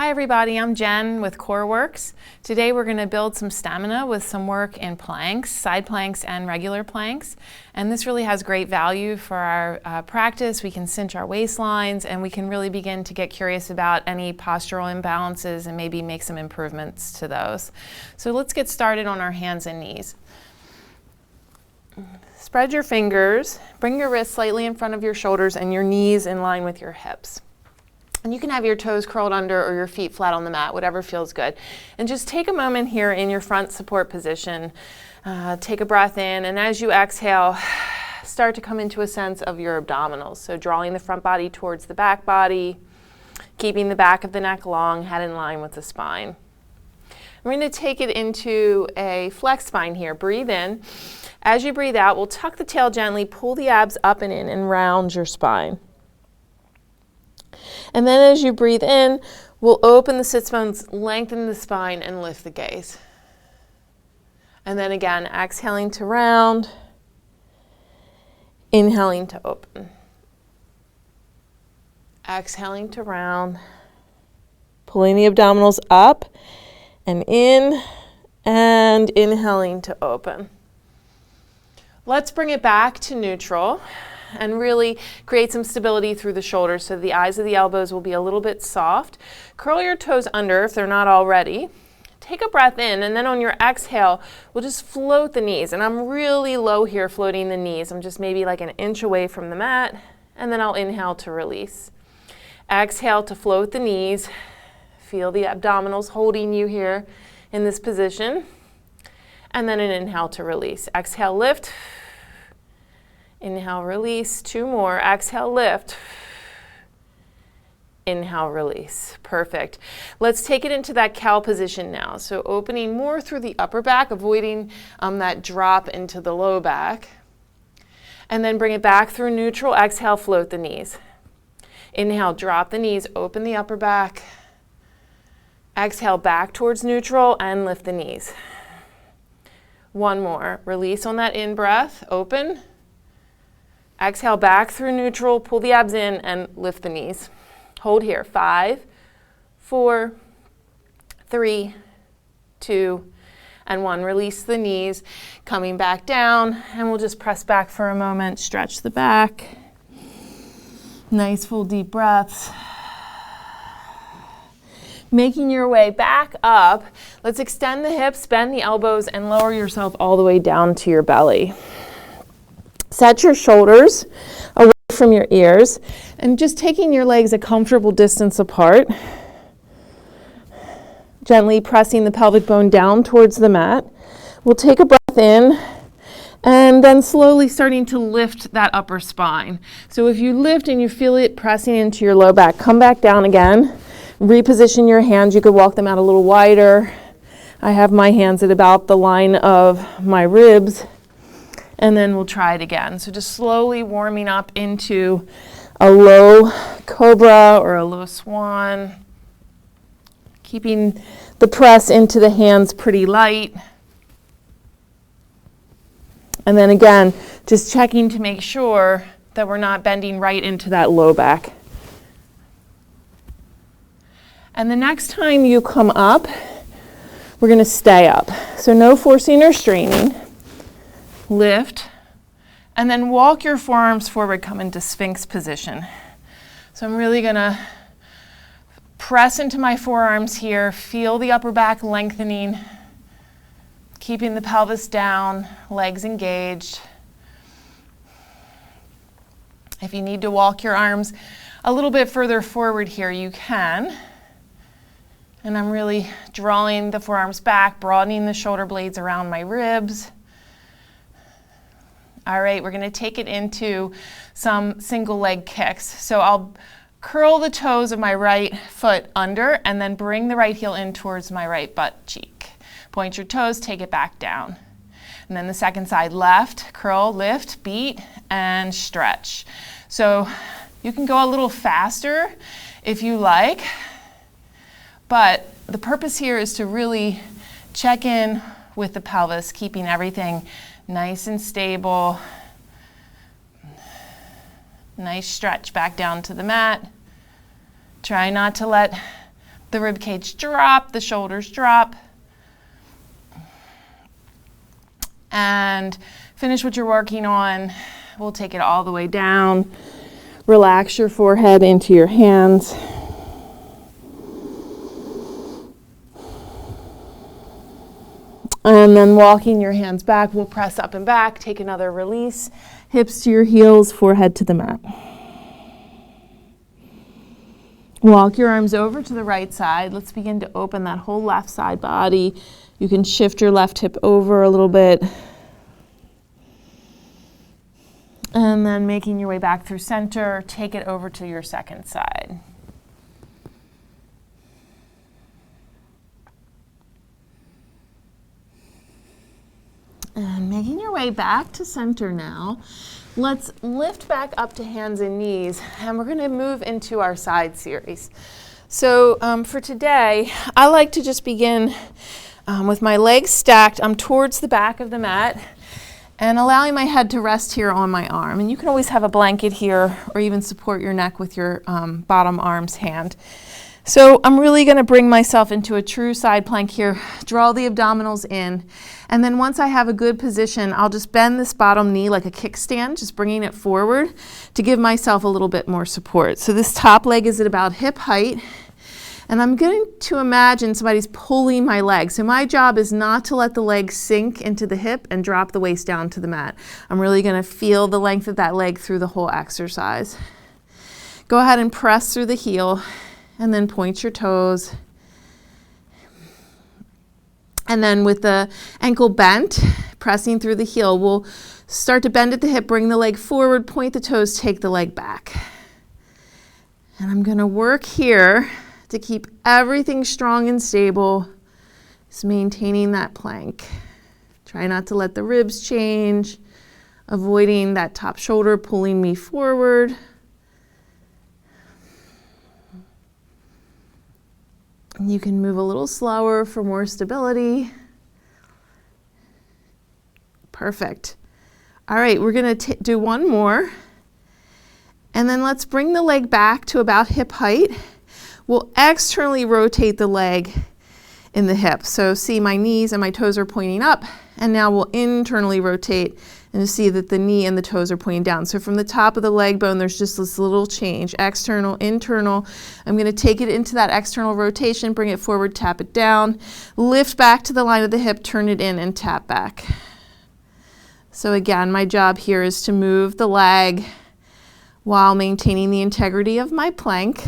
Hi everybody, I'm Jen with Coreworks. Today we're going to build some stamina with some work in planks, side planks and regular planks. And this really has great value for our practice. We can cinch our waistlines and we can really begin to get curious about any postural imbalances and maybe make some improvements to those. So let's get started on our hands and knees. Spread your fingers, bring your wrists slightly in front of your shoulders and your knees in line with your hips. And you can have your toes curled under or your feet flat on the mat, whatever feels good. And just take a moment here in your front support position. Take a breath in, and as you exhale, start to come into a sense of your abdominals. So drawing the front body towards the back body, keeping the back of the neck long, head in line with the spine. We're going to take it into a flex spine here. Breathe in. As you breathe out, we'll tuck the tail gently, pull the abs up and in, and round your spine. And then as you breathe in, we'll open the sits bones, lengthen the spine, and lift the gaze. And then again, exhaling to round, inhaling to open. Exhaling to round, pulling the abdominals up and in, and inhaling to open. Let's bring it back to neutral and really create some stability through the shoulders so the eyes of the elbows will be a little bit soft. Curl your toes under if they're not already. Take a breath in, and then on your exhale, we'll just float the knees. And I'm really low here floating the knees. I'm just maybe like an inch away from the mat, and then I'll inhale to release. Exhale to float the knees. Feel the abdominals holding you here in this position. And then an inhale to release. Exhale, lift. Inhale, release. Two more. Exhale, lift. Inhale, release. Perfect. Let's take it into that cow position now. So opening more through the upper back, avoiding that drop into the low back. And then bring it back through neutral. Exhale, float the knees. Inhale, drop the knees, open the upper back. Exhale, back towards neutral and lift the knees. One more. Release on that in-breath. Open. Exhale back through neutral. Pull the abs in and lift the knees. Hold here. 5, 4, 3, 2, and 1. Release the knees. Coming back down. And we'll just press back for a moment. Stretch the back. Nice full deep breaths. Making your way back up, let's extend the hips, bend the elbows, and lower yourself all the way down to your belly. Set your shoulders away from your ears, and just taking your legs a comfortable distance apart. Gently pressing the pelvic bone down towards the mat. We'll take a breath in, and then slowly starting to lift that upper spine. So if you lift and you feel it pressing into your low back, come back down again. Reposition your hands. You could walk them out a little wider. I have my hands at about the line of my ribs. And then we'll try it again. So just slowly warming up into a low Cobra or a low Swan. Keeping the press into the hands pretty light. And then again, just checking to make sure that we're not bending right into that low back. And the next time you come up, we're going to stay up. So no forcing or straining. Lift. And then walk your forearms forward, come into Sphinx position. So I'm really going to press into my forearms here. Feel the upper back lengthening. Keeping the pelvis down, legs engaged. If you need to walk your arms a little bit further forward here, you can. And I'm really drawing the forearms back, broadening the shoulder blades around my ribs. All right, we're going to take it into some single leg kicks. So I'll curl the toes of my right foot under and then bring the right heel in towards my right butt cheek. Point your toes, take it back down. And then the second side, left, curl, lift, beat, and stretch. So you can go a little faster if you like. But the purpose here is to really check in with the pelvis, keeping everything nice and stable. Nice stretch back down to the mat. Try not to let The rib cage drop, the shoulders drop. And finish what you're working on. We'll take it all the way down. Relax your forehead into your hands. And then walking your hands back, we'll press up and back, take another release. Hips to your heels, forehead to the mat. Walk your arms over to the right side. Let's begin to open that whole left side body. You can shift your left hip over a little bit. And then making your way back through center, take it over to your second side. And making your way back to center now. Let's lift back up to hands and knees, and we're going to move into our side series. So for today, I like to just begin with my legs stacked. I'm towards the back of the mat and allowing my head to rest here on my arm. And you can always have a blanket here or even support your neck with your bottom arm's hand. So I'm really going to bring myself into a true side plank here, draw the abdominals in, and then once I have a good position, I'll just bend this bottom knee like a kickstand, just bringing it forward to give myself a little bit more support. So this top leg is at about hip height, and I'm going to imagine somebody's pulling my leg. So my job is not to let the leg sink into the hip and drop the waist down to the mat. I'm really going to feel the length of that leg through the whole exercise. Go ahead and press through the heel. And then point your toes. And then with the ankle bent, pressing through the heel, we'll start to bend at the hip, bring the leg forward, point the toes, take the leg back. And I'm going to work here to keep everything strong and stable, just maintaining that plank. Try not to let the ribs change, avoiding that top shoulder pulling me forward. You can move a little slower for more stability. Perfect. All right, we're going to do one more. And then let's bring the leg back to about hip height. We'll externally rotate the leg in the hip. So see, my knees and my toes are pointing up, and now we'll internally rotate and you see that the knee and the toes are pointing down. So from the top of the leg bone, there's just this little change, external, internal. I'm going to take it into that external rotation, bring it forward, tap it down, lift back to the line of the hip, turn it in and tap back. So again, my job here is to move the leg while maintaining the integrity of my plank.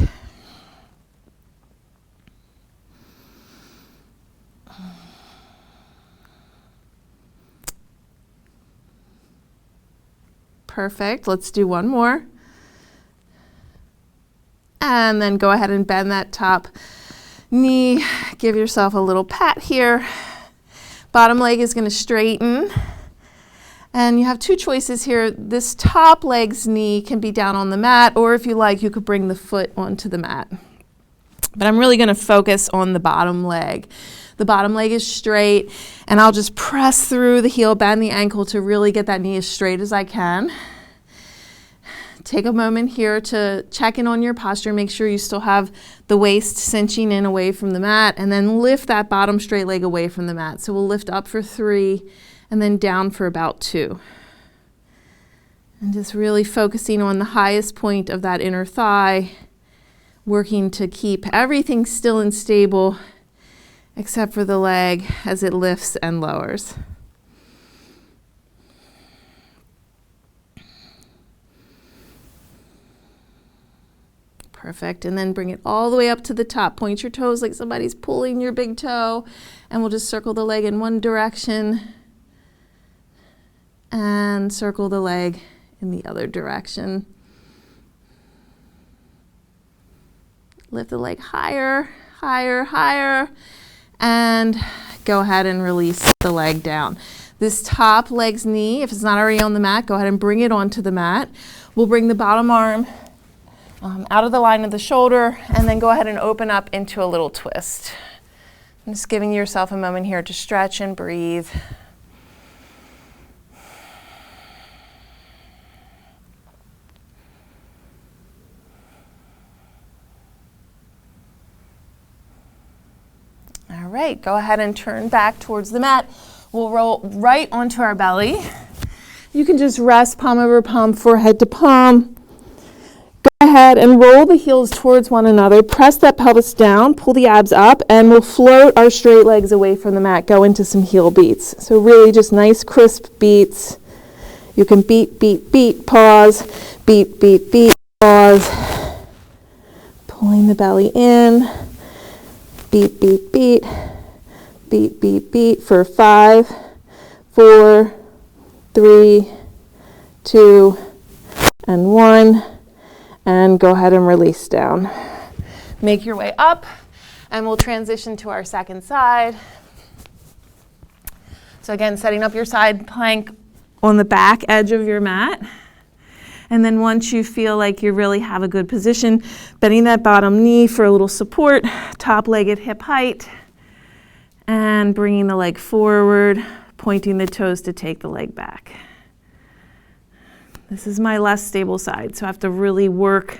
Perfect. Let's do one more. And then go ahead and bend that top knee. Give yourself a little pat here. Bottom leg is going to straighten. And you have two choices here. This top leg's knee can be down on the mat, or if you like, you could bring the foot onto the mat. But I'm really going to focus on the bottom leg. The bottom leg is straight, and I'll just press through the heel, bend the ankle to really get that knee as straight as I can. Take a moment here to check in on your posture. Make sure you still have the waist cinching in away from the mat, and then lift that bottom straight leg away from the mat. So we'll lift up for 3 and then down for about 2. And just really focusing on the highest point of that inner thigh, working to keep everything still and stable except for the leg as it lifts and lowers. Perfect. And then bring it all the way up to the top. Point your toes like somebody's pulling your big toe, and we'll just circle the leg in one direction and circle the leg in the other direction. Lift the leg higher, higher, higher. And go ahead and release the leg down. This top leg's knee, if it's not already on the mat, go ahead and bring it onto the mat. We'll bring the bottom arm out of the line of the shoulder, and then go ahead and open up into a little twist. I'm just giving yourself a moment here to stretch and breathe. All right, go ahead and turn back towards the mat. We'll roll right onto our belly. You can just rest palm over palm, forehead to palm. Go ahead and roll the heels towards one another. Press that pelvis down, pull the abs up, and we'll float our straight legs away from the mat. Go into some heel beats. So really just nice crisp beats. You can beat, beat, beat, pause, beat, beat, beat, pause. Pulling the belly in. Beat, beat, beat, beat, beat, beat for 5, 4, 3, 2, and 1. And go ahead and release down. Make your way up, and we'll transition to our second side. So again, setting up your side plank on the back edge of your mat. And then once you feel like you really have a good position, bending that bottom knee for a little support, top leg at hip height, and bringing the leg forward, pointing the toes to take the leg back. This is my less stable side, so I have to really work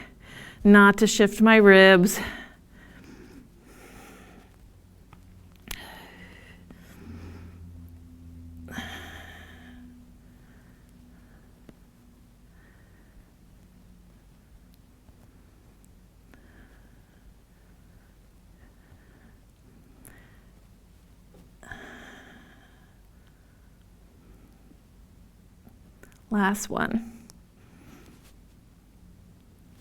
not to shift my ribs. Last one.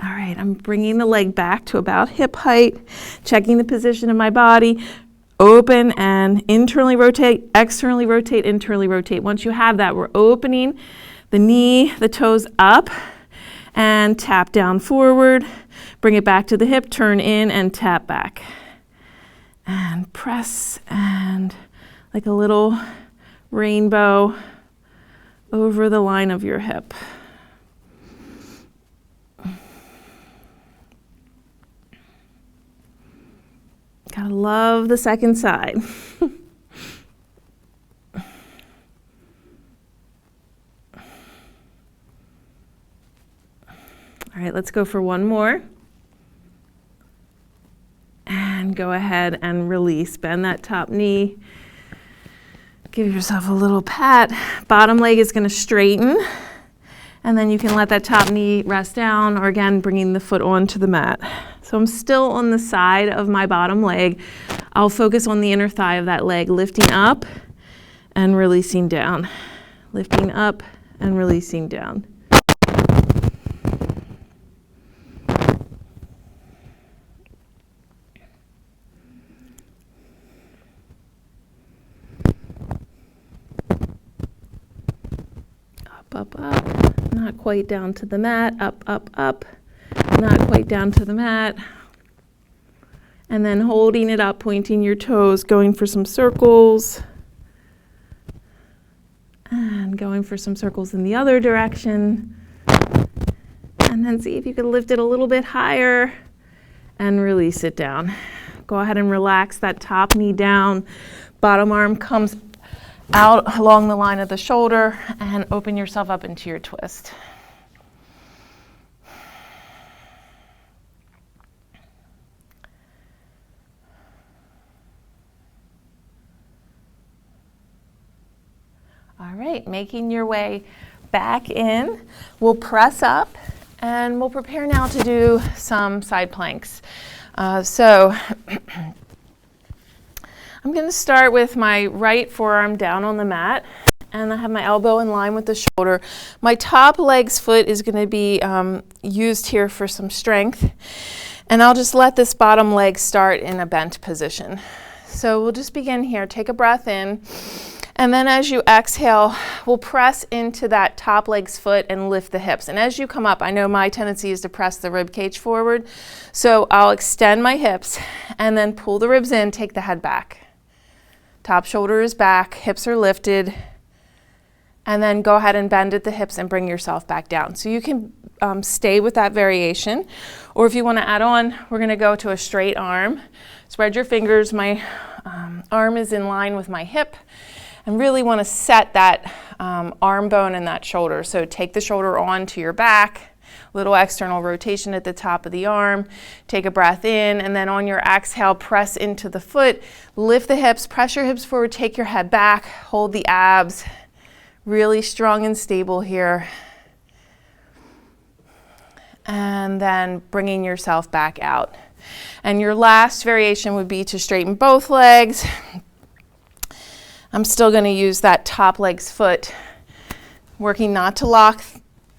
All right, I'm bringing the leg back to about hip height, checking the position of my body, open and internally rotate, externally rotate, internally rotate. Once you have that, we're opening the knee, the toes up, and tap down forward, bring it back to the hip, turn in and tap back. And press, and like a little rainbow over the line of your hip. Gotta love the second side. All right, let's go for one more. And go ahead and release. Bend that top knee. Give yourself a little pat. Bottom leg is going to straighten. And then you can let that top knee rest down, or again, bringing the foot onto the mat. So I'm still on the side of my bottom leg. I'll focus on the inner thigh of that leg, lifting up and releasing down. Lifting up and releasing down. Up, up, not quite down to the mat, up, up, up, not quite down to the mat. And then holding it up, pointing your toes, going for some circles. And going for some circles in the other direction. And then see if you can lift it a little bit higher and release it down. Go ahead and relax that top knee down. Bottom arm comes out along the line of the shoulder and open yourself up into your twist. All right, making your way back in. We'll press up and we'll prepare now to do some side planks. I'm going to start with my right forearm down on the mat, and I have my elbow in line with the shoulder. My top leg's foot is going to be used here for some strength, and I'll just let this bottom leg start in a bent position. So we'll just begin here. Take a breath in, and then as you exhale, we'll press into that top leg's foot and lift the hips. And as you come up, I know my tendency is to press the rib cage forward, so I'll extend my hips and then pull the ribs in, take the head back. Top shoulder is back, hips are lifted, and then go ahead and bend at the hips and bring yourself back down. So you can stay with that variation, or if you want to add on, we're going to go to a straight arm. Spread your fingers. My arm is in line with my hip, and really want to set that arm bone and that shoulder. So take the shoulder onto your back, Little external rotation at the top of the arm. Take a breath in, and then on your exhale, press into the foot. Lift the hips, press your hips forward, take your head back, hold the abs. Really strong and stable here. And then bringing yourself back out. And your last variation would be to straighten both legs. I'm still going to use that top leg's foot, working not to lock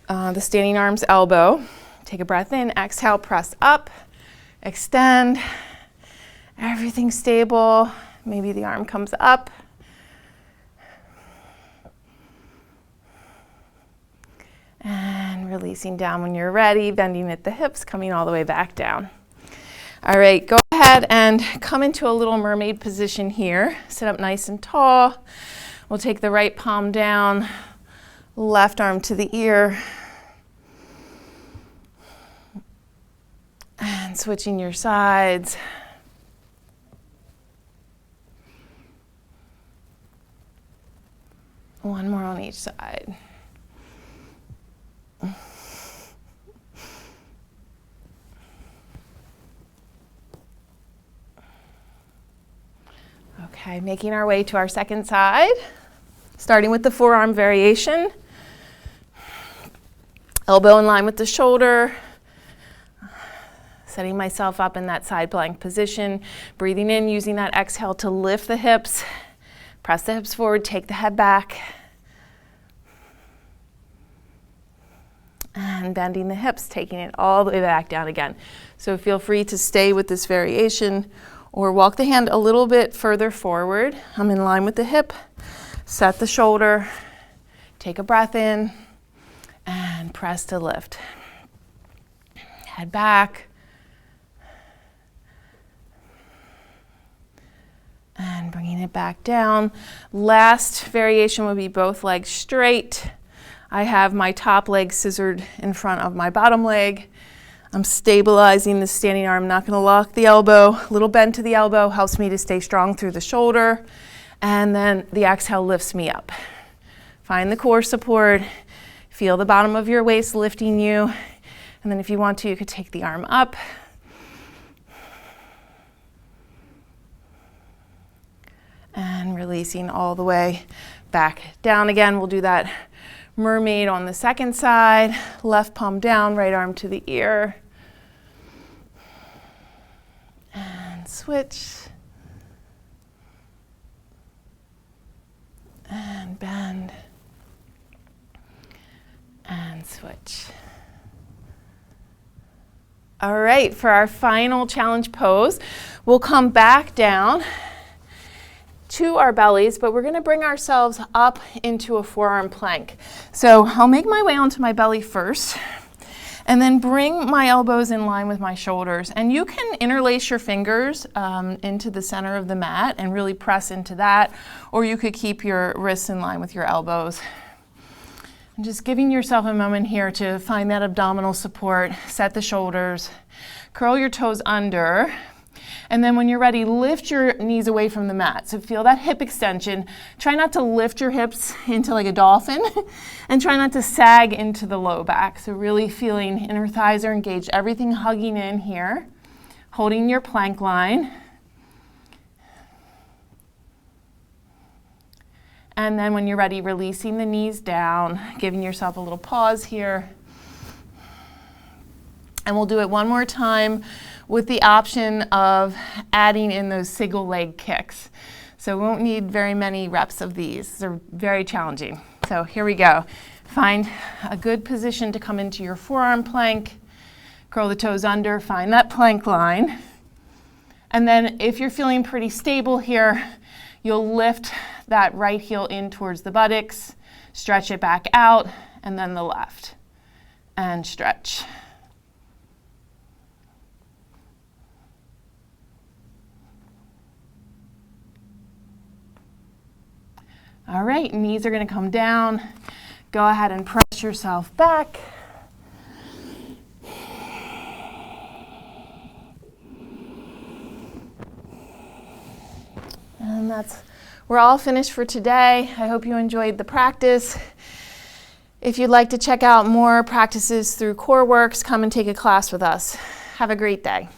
the standing arm's elbow. Take a breath in, exhale, press up, extend. Everything stable. Maybe the arm comes up. And releasing down when you're ready, bending at the hips, coming all the way back down. All right, go ahead and come into a little mermaid position here. Sit up nice and tall. We'll take the right palm down, left arm to the ear. And switching your sides. One more on each side. Okay, making our way to our second side, starting with the forearm variation. Elbow in line with the shoulder. Setting myself up in that side plank position. Breathing in, using that exhale to lift the hips. Press the hips forward, take the head back. And bending the hips, taking it all the way back down again. So feel free to stay with this variation or walk the hand a little bit further forward. I'm in line with the hip. Set the shoulder. Take a breath in and press to lift. Head back. And bringing it back down. Last variation would be both legs straight. I have my top leg scissored in front of my bottom leg. I'm stabilizing the standing arm, not going to lock the elbow. A little bend to the elbow helps me to stay strong through the shoulder. And then the exhale lifts me up. Find the core support. Feel the bottom of your waist lifting you. And then if you want to, you could take the arm up. And releasing all the way back down again. We'll do that mermaid on the second side. Left palm down, right arm to the ear. And switch. And bend. And switch. All right, for our final challenge pose, we'll come back down to our bellies, but we're going to bring ourselves up into a forearm plank. So I'll make my way onto my belly first, and then bring my elbows in line with my shoulders. And you can interlace your fingers into the center of the mat and really press into that, or you could keep your wrists in line with your elbows. And just giving yourself a moment here to find that abdominal support, set the shoulders, curl your toes under. And then when you're ready, lift your knees away from the mat. So feel that hip extension. Try not to lift your hips into like a dolphin and try not to sag into the low back. So really feeling inner thighs are engaged, everything hugging in here, holding your plank line. And then when you're ready, releasing the knees down, giving yourself a little pause here. And we'll do it one more time with the option of adding in those single leg kicks. So we won't need very many reps of these. They're very challenging. So here we go. Find a good position to come into your forearm plank. Curl the toes under, find that plank line. And then if you're feeling pretty stable here, you'll lift that right heel in towards the buttocks, stretch it back out, and then the left. And stretch. All right, knees are going to come down. Go ahead and press yourself back. And we're all finished for today. I hope you enjoyed the practice. If you'd like to check out more practices through Coreworks, come and take a class with us. Have a great day.